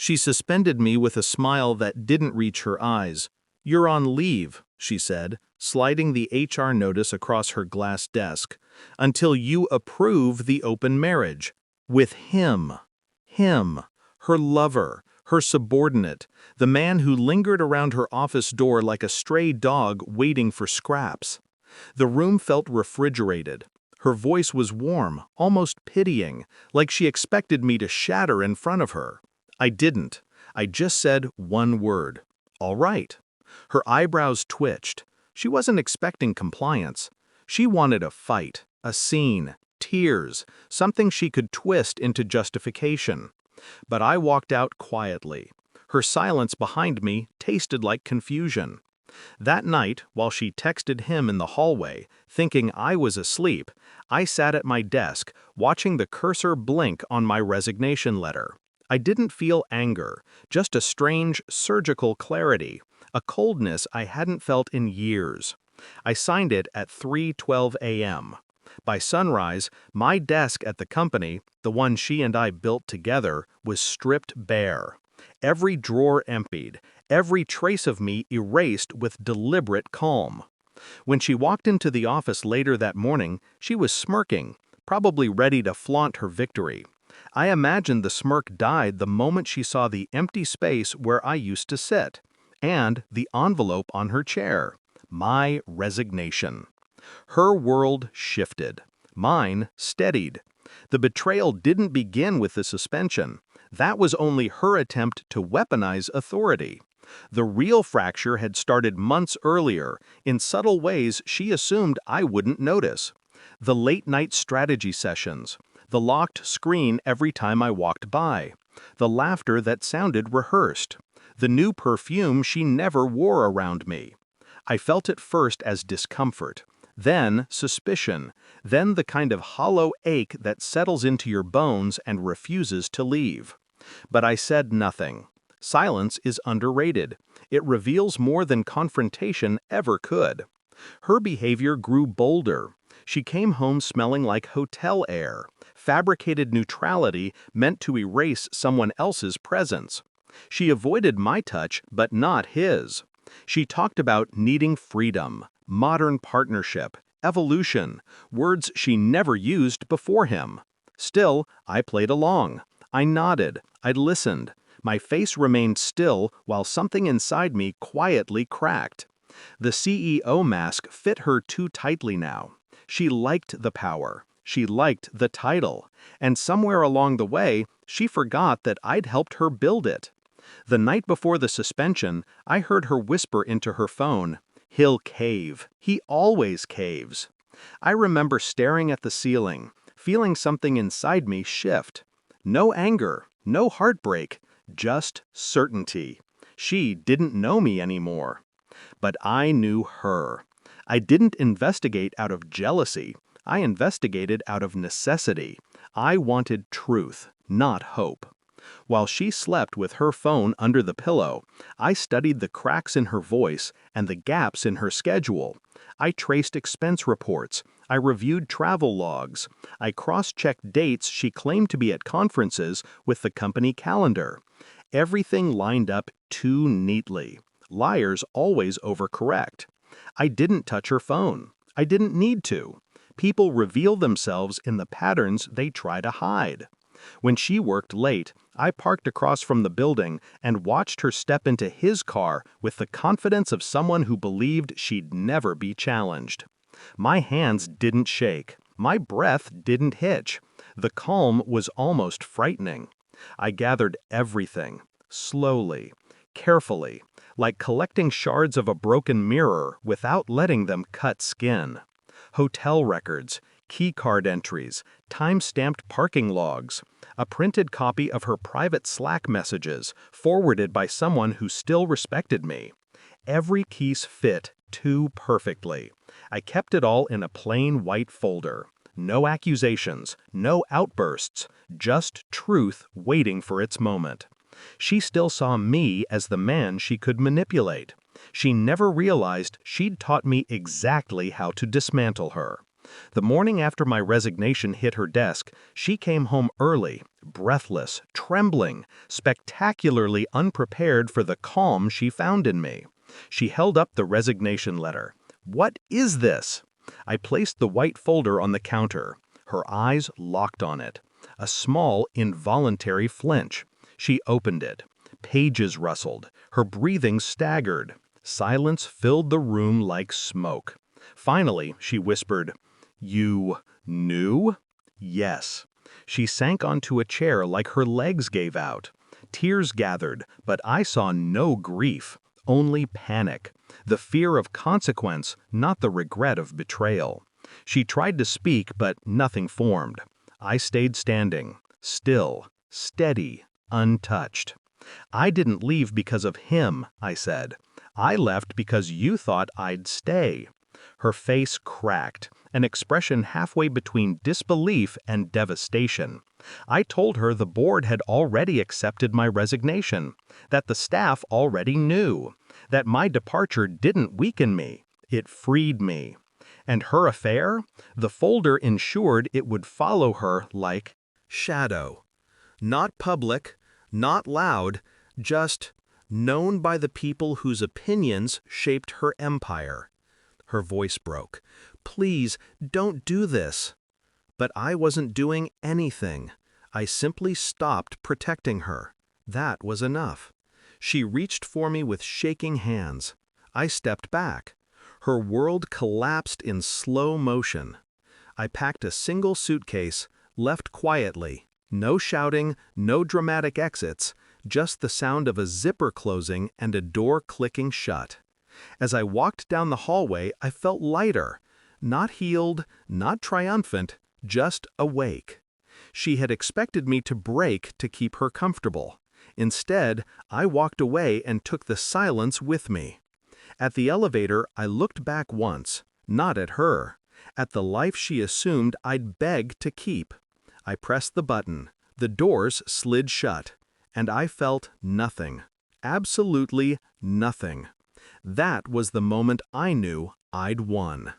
She suspended me with a smile that didn't reach her eyes. "You're on leave," she said, sliding the HR notice across her glass desk, "until you approve the open marriage. With him. Him. Her lover. Her subordinate. The man who lingered around her office door like a stray dog waiting for scraps." The room felt refrigerated. Her voice was warm, almost pitying, like she expected me to shatter in front of her. I didn't. I just said one word. "All right." Her eyebrows twitched. She wasn't expecting compliance. She wanted a fight, a scene, tears, something she could twist into justification. But I walked out quietly. Her silence behind me tasted like confusion. That night, while she texted him in the hallway, thinking I was asleep, I sat at my desk, watching the cursor blink on my resignation letter. I didn't feel anger, just a strange, surgical clarity, a coldness I hadn't felt in years. I signed it at 3:12 a.m. By sunrise, my desk at the company, the one she and I built together, was stripped bare. Every drawer emptied, every trace of me erased with deliberate calm. When she walked into the office later that morning, she was smirking, probably ready to flaunt her victory. I imagined the smirk died the moment she saw the empty space where I used to sit, and the envelope on her chair. My resignation. Her world shifted. Mine steadied. The betrayal didn't begin with the suspension. That was only her attempt to weaponize authority. The real fracture had started months earlier, in subtle ways she assumed I wouldn't notice. The late-night strategy sessions, the locked screen every time I walked by, the laughter that sounded rehearsed, the new perfume she never wore around me. I felt it first as discomfort, then suspicion, then the kind of hollow ache that settles into your bones and refuses to leave. But I said nothing. Silence is underrated. It reveals more than confrontation ever could. Her behavior grew bolder. She came home smelling like hotel air, fabricated neutrality meant to erase someone else's presence. She avoided my touch, but not his. She talked about needing freedom, modern partnership, evolution, words she never used before him. Still, I played along. I nodded. I listened. My face remained still while something inside me quietly cracked. The CEO mask fit her too tightly now. She liked the power. She liked the title. And somewhere along the way, she forgot that I'd helped her build it. The night before the suspension, I heard her whisper into her phone, "He'll cave. He always caves." I remember staring at the ceiling, feeling something inside me shift. No anger, no heartbreak, just certainty. She didn't know me anymore. But I knew her. I didn't investigate out of jealousy. I investigated out of necessity. I wanted truth, not hope. While she slept with her phone under the pillow, I studied the cracks in her voice and the gaps in her schedule. I traced expense reports. I reviewed travel logs. I cross-checked dates she claimed to be at conferences with the company calendar. Everything lined up too neatly. Liars always overcorrect. I didn't touch her phone. I didn't need to. People reveal themselves in the patterns they try to hide. When she worked late, I parked across from the building and watched her step into his car with the confidence of someone who believed she'd never be challenged. My hands didn't shake. My breath didn't hitch. The calm was almost frightening. I gathered everything, slowly, carefully, like collecting shards of a broken mirror without letting them cut skin. Hotel records, key card entries, time-stamped parking logs, a printed copy of her private Slack messages forwarded by someone who still respected me. Every piece fit too perfectly. I kept it all in a plain white folder. No accusations, no outbursts, just truth waiting for its moment. She still saw me as the man she could manipulate. She never realized she'd taught me exactly how to dismantle her. The morning after my resignation hit her desk, she came home early, breathless, trembling, spectacularly unprepared for the calm she found in me. She held up the resignation letter. "What is this?" I placed the white folder on the counter. Her eyes locked on it. A small, involuntary flinch. She opened it. Pages rustled. Her breathing staggered. Silence filled the room like smoke. Finally, she whispered, "You knew?" "Yes." She sank onto a chair like her legs gave out. Tears gathered, but I saw no grief, only panic. The fear of consequence, not the regret of betrayal. She tried to speak, but nothing formed. I stayed standing, still, steady, untouched. "I didn't leave because of him," I said. "I left because you thought I'd stay." Her face cracked, an expression halfway between disbelief and devastation. I told her the board had already accepted my resignation, that the staff already knew, that my departure didn't weaken me, it freed me. And her affair? The folder ensured it would follow her like shadow. Not public, not loud, just known by the people whose opinions shaped her empire. Her voice broke. "Please, don't do this." But I wasn't doing anything. I simply stopped protecting her. That was enough. She reached for me with shaking hands. I stepped back. Her world collapsed in slow motion. I packed a single suitcase, left quietly. No shouting, no dramatic exits, just the sound of a zipper closing and a door clicking shut. As I walked down the hallway, I felt lighter. Not healed, not triumphant, just awake. She had expected me to break to keep her comfortable. Instead, I walked away and took the silence with me. At the elevator, I looked back once, not at her, at the life she assumed I'd beg to keep. I pressed the button, the doors slid shut, and I felt nothing. Absolutely nothing. That was the moment I knew I'd won.